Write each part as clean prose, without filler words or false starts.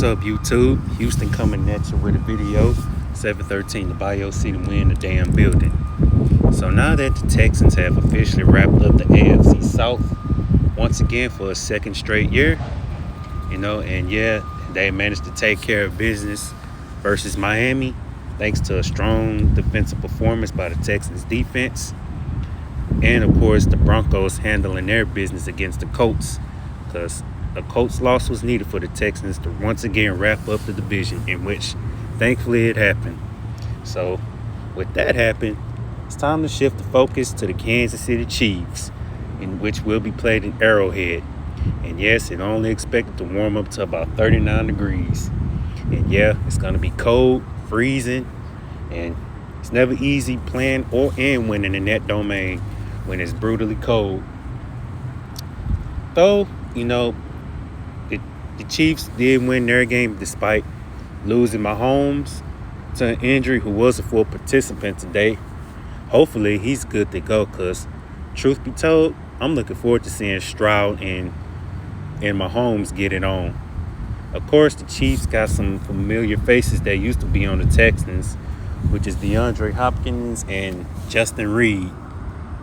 What's up, YouTube? Houston coming at you with a video. 7:13 the Bio City win the damn building. So now that the Texans have officially wrapped up the AFC South once again for a second straight year, and they managed to take care of business versus Miami thanks to a strong defensive performance by the Texans defense. And of course, the Broncos handling their business against the Colts, because a Colts loss was needed for the Texans to once again wrap up the division, in which thankfully it happened. So with that happened, it's time to shift the focus to the Kansas City Chiefs, in which will be played in Arrowhead. And yes, it only expected to warm up to about 39 degrees. And yeah, it's going to be cold, freezing, and it's never easy playing and winning in that domain when it's brutally cold. Though, the Chiefs did win their game despite losing Mahomes to an injury, who was a full participant today. Hopefully he's good to go, because truth be told, I'm looking forward to seeing Stroud and Mahomes get it on. Of course, the Chiefs got some familiar faces that used to be on the Texans, which is DeAndre Hopkins and Justin Reed,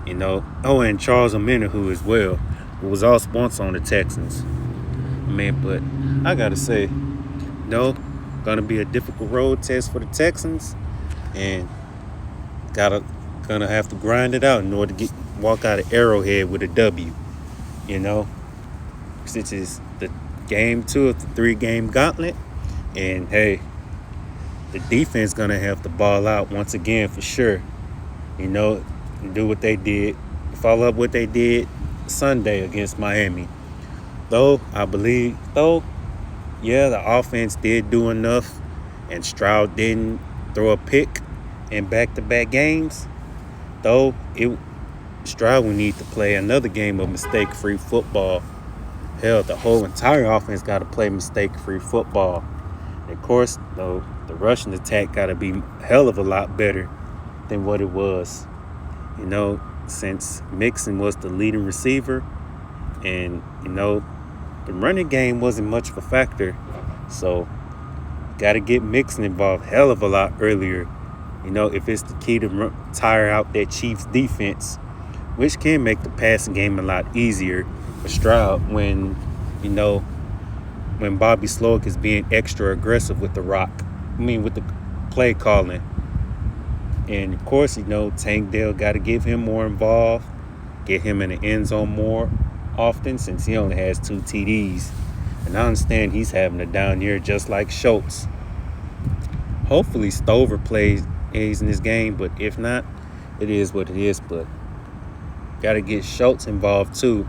and Charles Omenihu as well, who was also once on the Texans. But I gotta say, gonna be a difficult road test for the Texans, and gonna have to grind it out in order to walk out of Arrowhead with a W. Since it's the game 2 of the 3-game gauntlet, and hey, the defense gonna have to ball out once again for sure. And do what they did, follow up what they did Sunday against Miami. The offense did do enough, and Stroud didn't throw a pick in back-to-back games. Stroud will need to play another game of mistake-free football. Hell, the whole entire offense got to play mistake-free football. And of course, the rushing attack got to be a hell of a lot better than what it was. Since Mixon was the leading receiver, and the running game wasn't much of a factor, so got to get Mixon involved hell of a lot earlier. If it's the key to tire out that Chiefs defense, which can make the passing game a lot easier for Stroud when Bobby Slowick is being extra aggressive with with the play calling. And of course, Tank Dell got to give him more involved, get him in the end zone more often, since he only has 2 TDs. And I understand he's having a down year just like Schultz. Hopefully Stover plays in this game, but if not, it is what it is. But got to get Schultz involved too.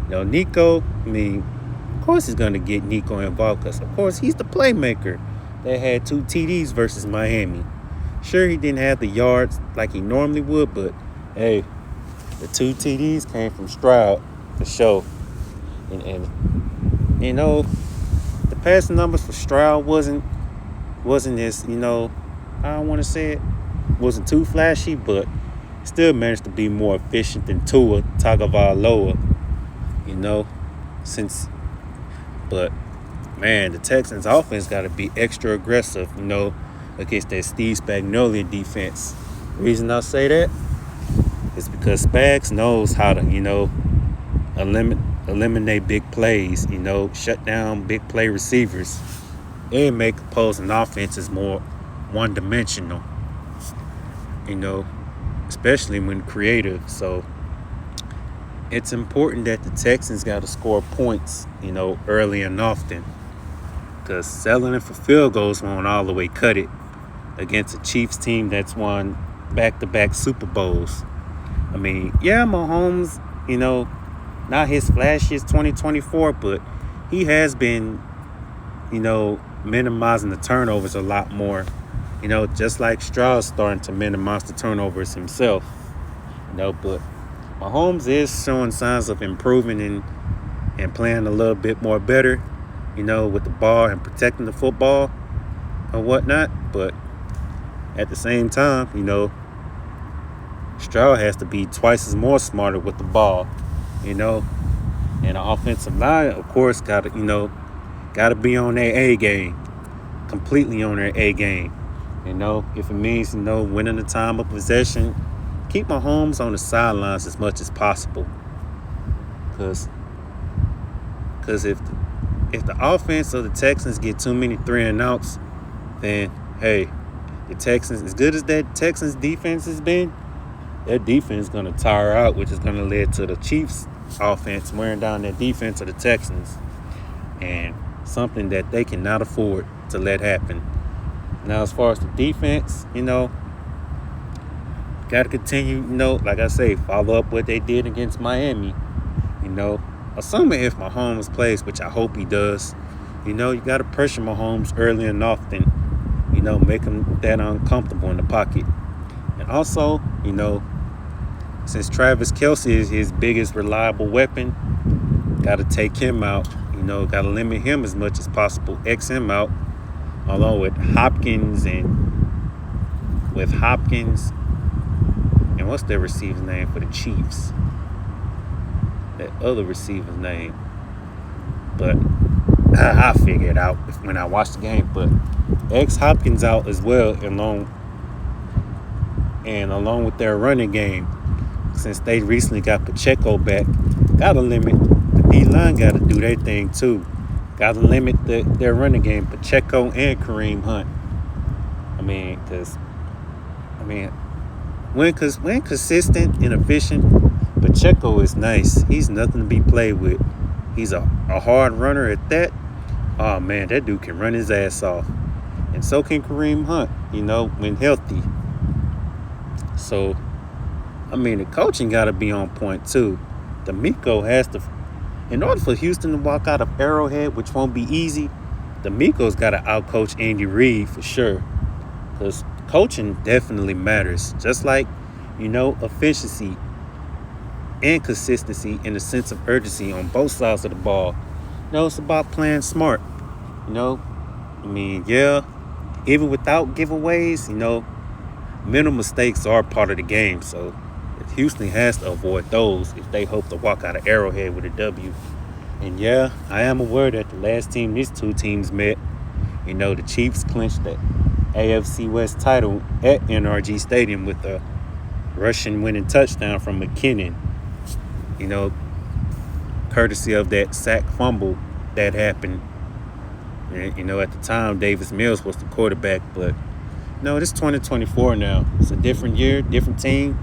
Nico, of course he's going to get Nico involved, because of course he's the playmaker that had 2 TDs versus Miami. Sure, he didn't have the yards like he normally would, but hey, the 2 TDs came from Stroud for sure. And the passing numbers for Stroud wasn't as, I don't want to say it, wasn't too flashy, but still managed to be more efficient than Tua Tagovailoa, but man, the Texans offense got to be extra aggressive, against that Steve Spagnuolo defense. The reason I say that is because Spags knows how to, eliminate big plays, shut down big play receivers, and make opposing offenses more one-dimensional, especially when creative. So it's important that the Texans got to score points, early and often, because settling it for field goals won't all the way cut it against a Chiefs team that's won back-to-back Super Bowls. Mahomes, not his flashiest 2024, but he has been, minimizing the turnovers a lot more, just like Stroud starting to minimize the turnovers himself, but Mahomes is showing signs of improving and playing a little bit more better, with the ball and protecting the football or whatnot. But at the same time, Stroud has to be twice as more smarter with the ball, And the offensive line, of course, got to, Got to be on their A game, completely on their A game. If it means, winning the time of possession, keep Mahomes on the sidelines as much as possible. Because if the offense of the Texans get too many 3-and-outs, then, hey, the Texans, as good as that Texans defense has been, their defense is going to tire out, which is going to lead to the Chiefs' offense wearing down their defense of the Texans. And something that they cannot afford to let happen. Now, as far as the defense, got to continue, like I say, follow up what they did against Miami. Assuming if Mahomes plays, which I hope he does, you got to pressure Mahomes early and often, make him that uncomfortable in the pocket. And also, since Travis Kelce is his biggest reliable weapon, got to take him out. Got to limit him as much as possible. X him out, along with Hopkins and what's their receiver's name for the Chiefs? That other receiver's name. But I'll figure it out when I watch the game. But X Hopkins out as well, along with their running game. Since they recently got Pacheco back, got to limit. D-line got to do their thing too. Got to limit their running game, Pacheco and Kareem Hunt. When consistent and efficient, Pacheco is nice. He's nothing to be played with. He's a hard runner at that. Oh, man, that dude can run his ass off. And so can Kareem Hunt, when healthy. So, the coaching got to be on point too. D'Amico has to... In order for Houston to walk out of Arrowhead, which won't be easy, D'Amico's got to outcoach Andy Reid for sure. Because coaching definitely matters. Just like, efficiency and consistency and a sense of urgency on both sides of the ball. It's about playing smart. Even without giveaways, mental mistakes are part of the game. So Houston has to avoid those if they hope to walk out of Arrowhead with a W. And yeah, I am aware that the last team these two teams met, the Chiefs clinched the AFC West title at NRG Stadium with a rushing winning touchdown from McKinnon. Courtesy of that sack fumble that happened. And, at the time, Davis Mills was the quarterback. But, this 2024 now. It's a different year, different team.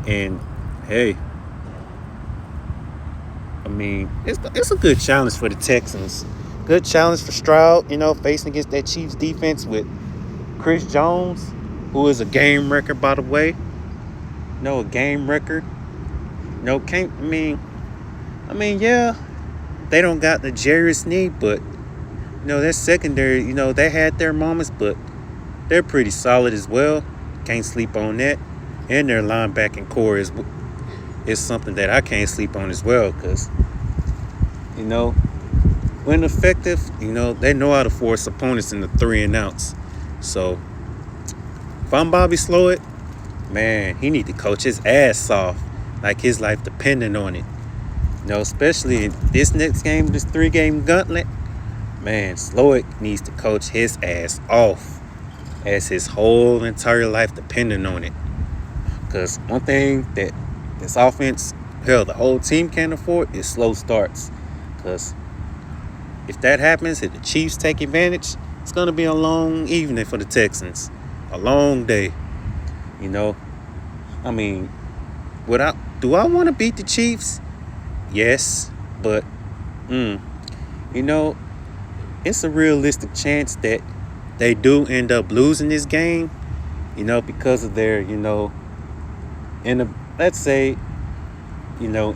And hey, it's a good challenge for the Texans. Good challenge for Stroud, facing against that Chiefs defense with Chris Jones, who is a game wrecker, by the way. A game wrecker. Yeah, they don't got the Jarius Sneed, but their secondary, they had their moments, but they're pretty solid as well. Can't sleep on that. And their linebacking core is something that I can't sleep on as well, because, when effective, they know how to force opponents into 3-and-outs. So, if I'm Bobby Slowick, man, he need to coach his ass off, like his life depending on it. Especially in this next game, this 3-game gauntlet, man, Slowick needs to coach his ass off, as his whole entire life depending on it. Because one thing that this offense, the whole team can't afford is slow starts. Because if that happens, if the Chiefs take advantage, it's going to be a long evening for the Texans. A long day. Do I want to beat the Chiefs? Yes. But, it's a realistic chance that they do end up losing this game, because of their,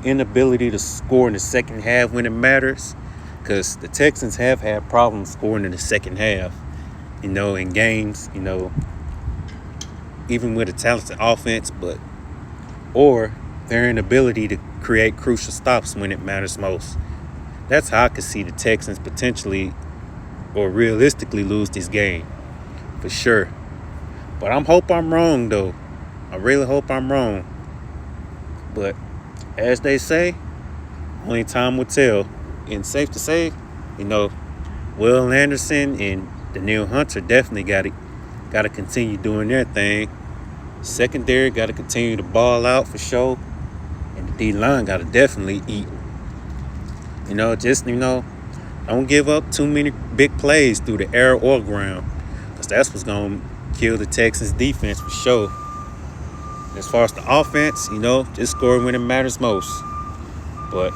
inability to score in the second half when it matters. Because the Texans have had problems scoring in the second half, in games, even with a talented offense, or their inability to create crucial stops when it matters most. That's how I could see the Texans potentially or realistically lose this game, for sure. But I hope I'm wrong, though. I really hope I'm wrong. But as they say, only time will tell. And safe to say, You know, Will Anderson and Danielle Hunter definitely got to continue doing their thing. Secondary got to continue to ball out for sure, and the D line got to definitely eat. Don't give up too many big plays through the air or ground, because that's what's gonna kill the Texans defense for sure. As far as the offense, just score when it matters most. But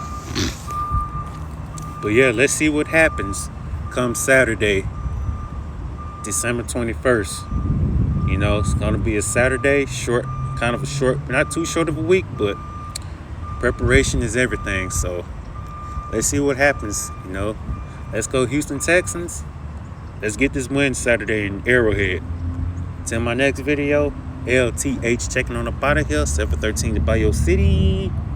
yeah, let's see what happens come Saturday, December 21st. It's gonna be a Saturday, not too short of a week, but preparation is everything. So let's see what happens. Let's go Houston Texans. Let's get this win Saturday in Arrowhead. Till my next video, LTH checking on up out of here, 713 to Bayou City.